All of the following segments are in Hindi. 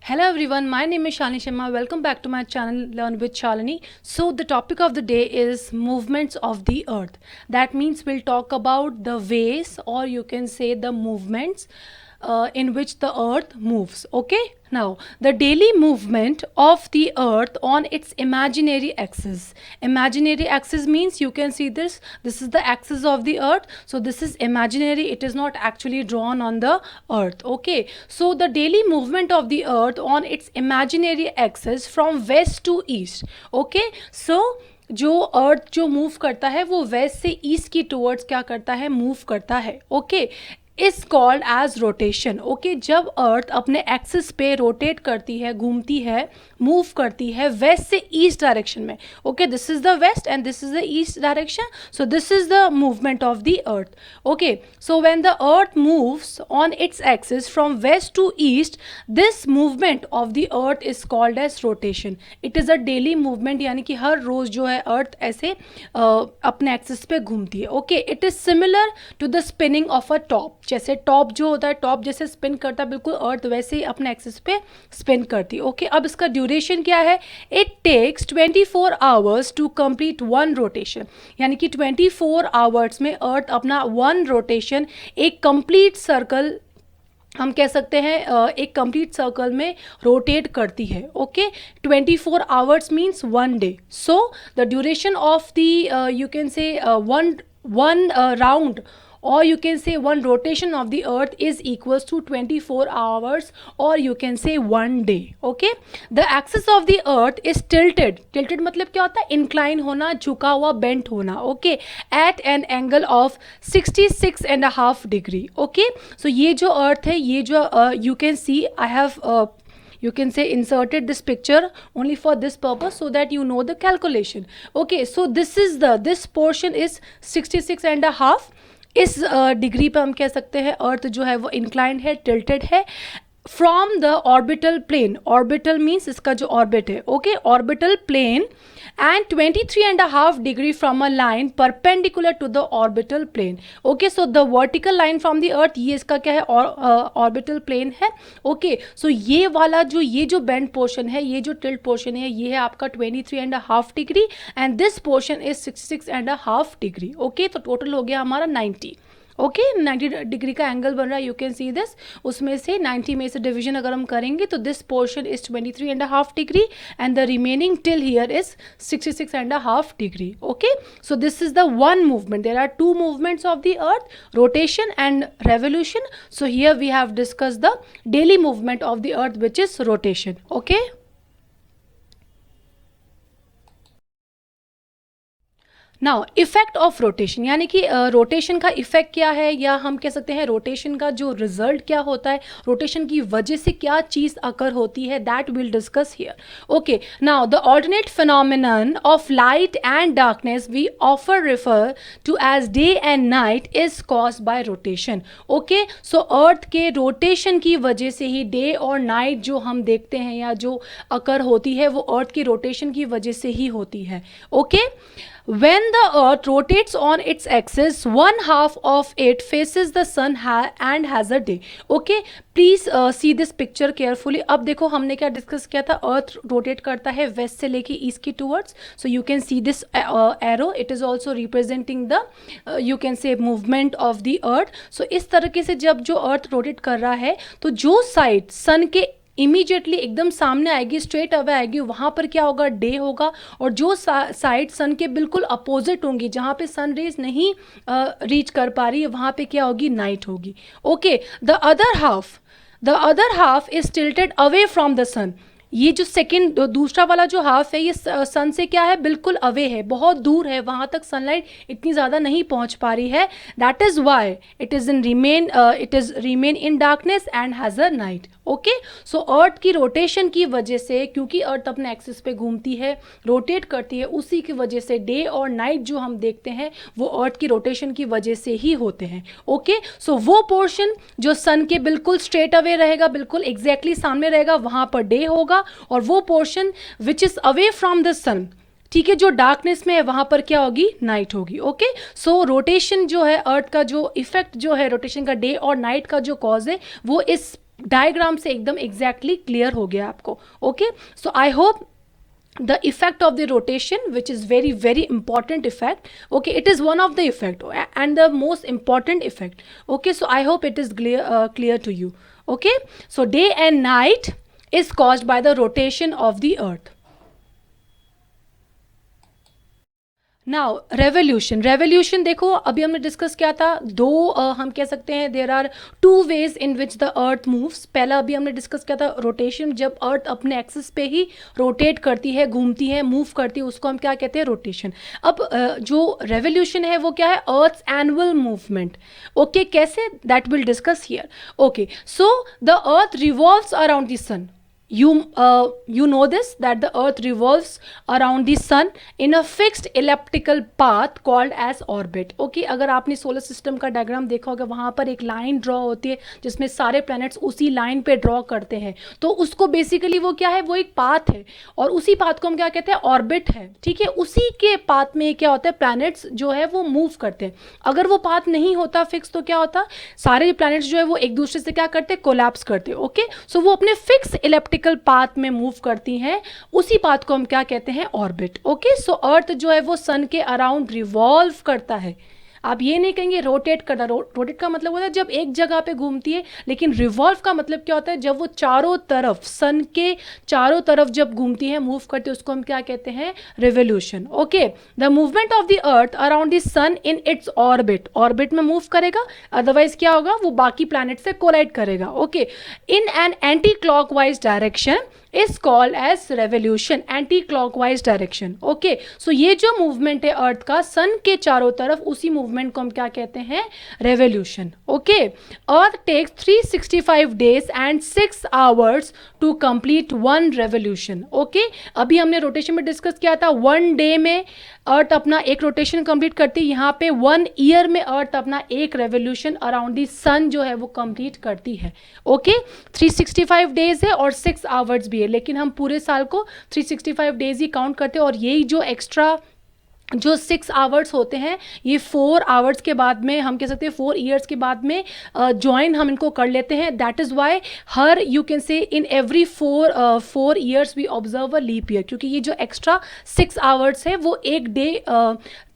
Hello everyone, my name is Shalini Sharma. Welcome back to my channel Learn with Shalini. So the topic of the day is movements of the earth. That means we'll talk about the ways, or you can say the movements in which the earth moves. Okay, now the daily movement of the earth on its imaginary axis. Imaginary axis means you can see this is the axis of the earth, so this is imaginary, it is not actually drawn on the earth. Okay, so the daily movement of the earth on its imaginary axis from west to east. Okay, so जो अर्थ जो मूव करता है वो वेस्ट से ईस्ट की टुवर्ड्स क्या करता है, मूव करता है. Okay, is called as rotation. Okay, जब अर्थ अपने एक्सिस पे रोटेट करती है, घूमती है, मूव करती है वेस्ट से ईस्ट डायरेक्शन में. Okay, this is the west and this is the east direction, so this is the movement of the earth. Okay, so when the earth moves on its axis from west to east, this movement of the earth is called as rotation. It is a daily movement, यानी कि हर रोज जो है अर्थ ऐसे अपने एक्सिस पे घूमती है. Okay, it is similar to the spinning of a top. जैसे टॉप जो होता है, टॉप जैसे स्पिन करता है, बिल्कुल अर्थ वैसे ही अपने एक्सिस पे स्पिन करती है. ओके, अब इसका ड्यूरेशन क्या है? It takes 24 hours to complete one rotation. यानी कि 24 आवर्स में अर्थ अपना वन रोटेशन, एक कंप्लीट सर्कल हम कह सकते हैं, एक कंप्लीट सर्कल में रोटेट करती है. Okay, 24 hours means one day. So the duration of the you can से one round, or you can say one rotation of the earth is equals to 24 hours, or you can say one day. Okay, the axis of the earth is tilted मतलब क्या होता है? incline होना, झुका हुआ, bent होना. Okay, at an angle of 66.5 degree. Okay, so ये जो earth है, ये जो you can see I have you can say inserted this picture only for this purpose so that you know the calculation. Okay, so this portion is 66.5. इस डिग्री पे हम कह सकते हैं अर्थ जो है वो इंक्लाइंड है, टिल्टेड है from the orbital plane. Orbital means इसका जो ऑर्बिट है. Okay, orbital plane and 23.5 degree from a line perpendicular to the orbital plane. Okay, so the vertical line from the earth, ये इसका क्या है? ऑर्बिटल प्लेन है. ओके, सो ये वाला ये जो बेंड पोर्शन है, ये जो टिल्ट पोर्शन है, ये है आपका 23.5 degree and this portion is 66.5 degree. Okay, तो टोटल हो गया हमारा 90. ओके, 90 डिग्री का एंगल बन रहा है, यू कैन सी दिस. उसमें से 90 में से डिवीजन अगर हम करेंगे तो this portion is 23.5 degree and the remaining till here is 66.5 degree. Okay, so this is the one movement. There are two movements of the earth, rotation and revolution. So here we have discuss the daily movement of the earth which is rotation. Okay, now effect of rotation, यानी कि रोटेशन का इफेक्ट क्या है, या हम कह सकते हैं रोटेशन का जो रिजल्ट क्या होता है, रोटेशन की वजह से क्या चीज़ अकर होती है, that will discuss here. Okay, now the alternate phenomenon of light and darkness we offer refer to as day and night is caused by rotation. Okay, so earth के रोटेशन की वजह से ही डे और नाइट जो हम देखते हैं या जो अकर होती है वो अर्थ की रोटेशन की वजह से ही होती है. Okay, when the earth rotates on its axis, one half of it faces the sun and has a day. Okay, please see this picture carefully. अब देखो हमने क्या डिस्कस किया था, अर्थ रोटेट करता है वेस्ट से लेके ईस्ट की towards. So you can see this arrow, it is also representing the you can say movement of the earth. So इस तरीके से जब जो अर्थ रोटेट कर रहा है तो जो साइड सन के इमीडिएटली एकदम सामने आएगी, स्ट्रेट अवे आएगी, वहाँ पर क्या होगा? डे होगा. और जो साइड सन के बिल्कुल अपोजिट होंगी, जहाँ पे सन रेज नहीं रीच कर पा रही है, वहाँ पे क्या होगी? नाइट होगी. Okay, the other half is tilted away from the sun. ये जो सेकेंड दूसरा वाला जो हाफ है, ये सन से क्या है? बिल्कुल अवे है, बहुत दूर है, वहाँ तक सनलाइट इतनी ज़्यादा नहीं पहुँच पा रही है. That is why it is remain in darkness and has a night. Okay, so earth की रोटेशन की वजह से, क्योंकि अर्थ अपने एक्सिस पे घूमती है, रोटेट करती है, उसी की वजह से डे और नाइट जो हम देखते हैं वो अर्थ की रोटेशन की वजह से ही होते हैं. ओके, सो वो पोर्शन जो सन के बिल्कुल स्ट्रेट अवे रहेगा, बिल्कुल एग्जैक्टली सामने रहेगा, वहाँ पर डे होगा. और वो portion which is away from the sun, ठीक है, जो डार्कनेस में है, वहाँ पर क्या होगी? नाइट होगी. ओके, सो रोटेशन जो है, अर्थ का जो इफेक्ट जो है रोटेशन का, डे और नाइट का जो कॉज है, वो इस डायग्राम से एकदम एग्जैक्टली क्लियर हो गया आपको. Okay, so I hope the effect of the rotation, which is very very important effect, okay, it is one of the effect and the most important effect. Okay, so I hope it is clear to you. Okay, so day and night is caused by the rotation of the earth. Now revolution देखो, अभी हमने डिस्कस किया था दो हम कह सकते हैं there are two ways in which the earth moves. पहला अभी हमने डिस्कस किया था रोटेशन, जब अर्थ अपने एक्सिस पे ही रोटेट करती है, घूमती है, मूव करती है, उसको हम क्या कहते हैं, रोटेशन. अब जो रेवोल्यूशन है वो क्या है, अर्थ एनुअल मूवमेंट. ओके, कैसे, that will discuss here. Okay, so the earth revolves around the sun. You know this, that the earth revolves around the sun in a fixed elliptical path called as orbit. Okay, अगर आपने सोलर सिस्टम का डायग्राम देखा होगा, वहाँ पर एक लाइन ड्रॉ होती है जिसमें सारे प्लैनेट्स उसी लाइन पे ड्रॉ करते हैं. तो उसको बेसिकली वो क्या है, वो एक पाथ है, और उसी पाथ को हम क्या कहते हैं, ऑर्बिट है. ठीक है, उसी के पाथ में क्या होता है, प्लैनेट्स जो है वो मूव करते हैं. अगर वो पाथ नहीं होता फिक्स तो क्या होता, सारे प्लैनेट्स जो है वो एक दूसरे से क्या करते, कोलैप्स करते. ओके, सो वो अपने फिक्स इलेप्टिकल पाथ में मूव करती हैं, उसी पाथ को हम क्या कहते हैं, ऑर्बिट. ओके, सो अर्थ जो है वो सन के अराउंड रिवॉल्व करता है. आप ये नहीं कहेंगे रोटेट करना. रोटेट का मतलब होता है जब एक जगह पे घूमती है, लेकिन रिवॉल्व का मतलब क्या होता है, जब वो चारों तरफ, सन के चारों तरफ जब घूमती है, मूव करती है, उसको हम क्या कहते हैं, revolution. Okay, the movement of the earth around the sun in its orbit. Orbit में मूव करेगा, अदरवाइज क्या होगा, वो बाकी प्लैनेट से कोलाइड करेगा. Okay, in an anti clockwise direction is called as revolution. Anti clockwise direction. Okay, so ये जो मूवमेंट है अर्थ का सन के चारों तरफ, उसी मूवमेंट को हम क्या कहते हैं, revolution. Okay, earth takes 365 days and 6 hours to complete one revolution. Okay, अभी हमने रोटेशन में डिस्कस किया था, 1 डे में अर्थ अपना एक रोटेशन कंप्लीट करती है. यहाँ पे 1 ईयर में अर्थ अपना एक रेवोल्यूशन अराउंड दी सन जो है वो कंप्लीट करती है. ओके, 365 डेज है और 6 आवर्स भी है, लेकिन हम पूरे साल को 365 डेज ही काउंट करते हैं. और यही जो एक्स्ट्रा जो 6 आवर्स होते हैं, ये 4 आवर्स के बाद में, हम कह सकते हैं 4 ईयर्स के बाद में ज्वाइन हम इनको कर लेते हैं. That is why here you can say in every 4 years we observe a leap year, क्योंकि ये जो एक्स्ट्रा 6 आवर्स है वो एक डे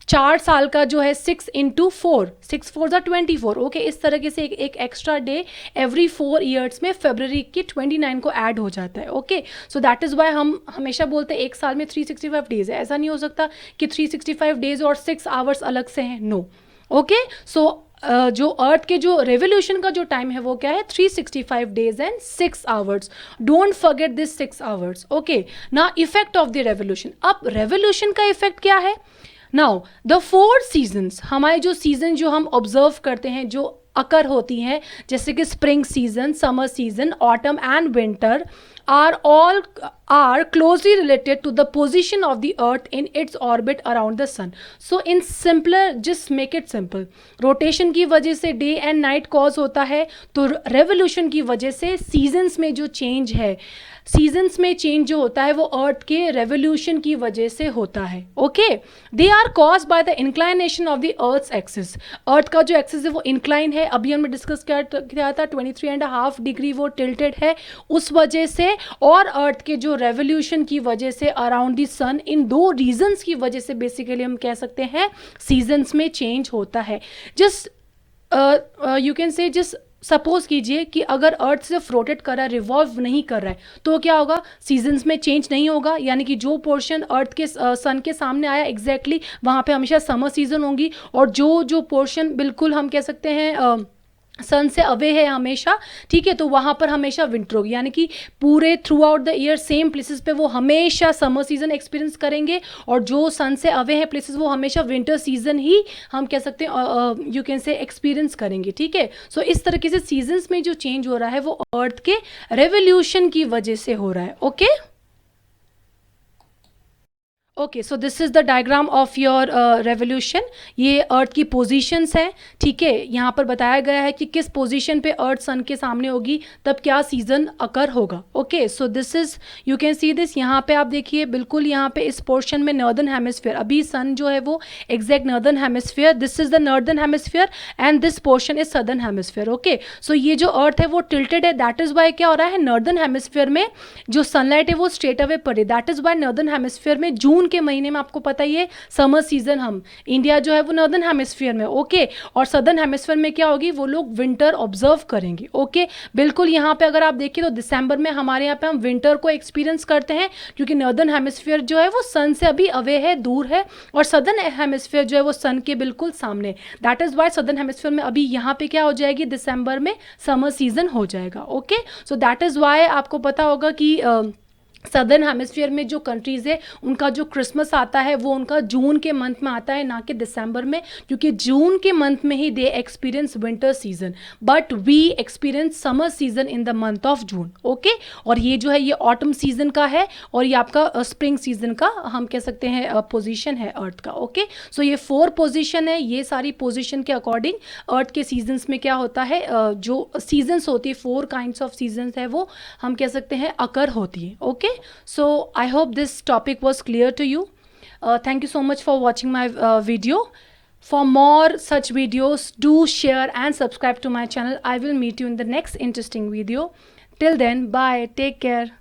4 साल का जो है 6 × 4, 6 4 24. ओके, इस तरीके से एक एक्स्ट्रा डे एवरी 4 ईयर्स में फरवरी के 29 को ऐड हो जाता है. Okay, so that is Y हम हमेशा बोलते हैं एक साल में 365 डेज है. ऐसा नहीं हो सकता कि 365 डेज और 6 आवर्स अलग से हैं, नो. ओके, सो जो अर्थ के जो रेवोल्यूशन का जो टाइम है वो क्या है, 365 days and 6 hours. Don't forget this 6 hours. Okay, ना इफेक्ट ऑफ द रेवोल्यूशन. अब रेवोल्यूशन का इफेक्ट क्या है. नाउ द 4 सीजन्स, हमारे जो सीजन जो हम ऑब्जर्व करते हैं, जो अकर होती हैं, जैसे कि spring season, summer season, autumn and winter, are closely related to the position of the earth in its orbit around the sun. So in simpler, just make it simple. Rotation की वजह से डे एंड नाइट कॉज होता है, तो रेवोल्यूशन की वजह से सीजन्स में जो चेंज है, सीजन्स में चेंज जो होता है वो अर्थ के रेवोल्यूशन की वजह से होता है. Okay, they are cause by the inclination of the earth's axis. Earth का जो एक्सिस है वो इंक्लाइन है, अभी हमने डिस्कस किया था 23.5 डिग्री वो टिल्टेड है, उस वजह से, और अर्थ के जो रेवोल्यूशन की वजह से around the sun, in 2 reasons की वजह से बेसिकली हम कह सकते हैं सीजन्स में चेंज होता है. जस्ट यू कैन से, जस्ट सपोज कीजिए कि अगर अर्थ सिर्फ रोटेट कर रहा है, रिवॉल्व नहीं कर रहा है, तो क्या होगा, सीजन्स में चेंज नहीं होगा. यानी कि जो पोर्शन अर्थ के सन के सामने आया एग्जैक्टली वहाँ पे हमेशा समर सीजन होंगी, और जो पोर्शन बिल्कुल हम कह सकते हैं सन से अवे है हमेशा, ठीक है, तो वहाँ पर हमेशा विंटर होगी. यानी कि पूरे through out the year same places पे वो हमेशा समर सीजन एक्सपीरियंस करेंगे, और जो सन से अवे है प्लेसेस वो हमेशा विंटर सीजन ही हम कह सकते हैं यू कैन से एक्सपीरियंस करेंगे. ठीक है, सो इस तरीके से सीजन्स में जो चेंज हो रहा है वो अर्थ के रेवोल्यूशन की वजह से हो रहा है. Okay, okay, so this is the diagram of your revolution. ये अर्थ की पोजीशंस हैं, ठीक है। यहाँ पर बताया गया है कि किस पोजीशन पे अर्थ सन के सामने होगी तब क्या सीजन अकर होगा। Okay, so this is, you can see this. यहाँ पे आप देखिए बिल्कुल, यहाँ पे इस पोर्शन में नॉर्दर्न हेमिस्फीयर, अभी सन जो है वो exact northern hemisphere, this is the northern hemisphere and this portion is southern hemisphere. Okay, so ये जो अर्थ है वो टिल्टेड है, दैट इज वाई क्या हो रहा है, नॉर्दर्न हेमिस्फीयर में जो सनलाइट है वो स्ट्रेट अवे पड़े, that is why northern hemisphere में जून के महीने में आपको पता ही है समर सीजन, हम इंडिया जो है वो नॉर्दर्न हेमिस्फीयर में, ओके। और सदर्न हेमिस्फीयर में क्या होगी, वो लोग विंटर ऑब्जर्व करेंगे। ओके, बिल्कुल यहाँ पे अगर आप देखिए तो दिसंबर में हमारे यहाँ पे हम विंटर को एक्सपीरियंस करते हैं, क्योंकि नॉर्दर्न हेमिस्फीयर जो है वो सन से अभी अवे है, दूर है, और सदर्न हेमिस्फीयर जो है वो सन के बिल्कुल सामने, that is why southern hemisphere में अभी यहाँ पे क्या हो जाएगी, दिसंबर में समर सीजन हो जाएगा। Okay, so that is why आपको पता होगा कि सदर्न हेमिस्फीयर में जो कंट्रीज़ है उनका जो क्रिसमस आता है वो उनका जून के मंथ में आता है, ना कि दिसंबर में, क्योंकि जून के मंथ में ही they experience winter season, but we experience summer season in the month of June. Okay, और ये जो है ये ऑटम सीजन का है, और ये आपका स्प्रिंग सीजन का हम कह सकते हैं पोजीशन है अर्थ का। ओके, सो ये 4 पोजीशन है, ये सारी पोजीशन के अकॉर्डिंग अर्थ के सीजन्स में क्या होता है, जो सीजन्स होती है 4 काइंड्स ऑफ सीजन्स है वो हम कह सकते हैं अकर होती है। Okay, so I hope this topic was clear to you. Thank you so much for watching my video. For more such videos, do share and subscribe to my channel. I will meet you in the next interesting video. Till then, bye, take care.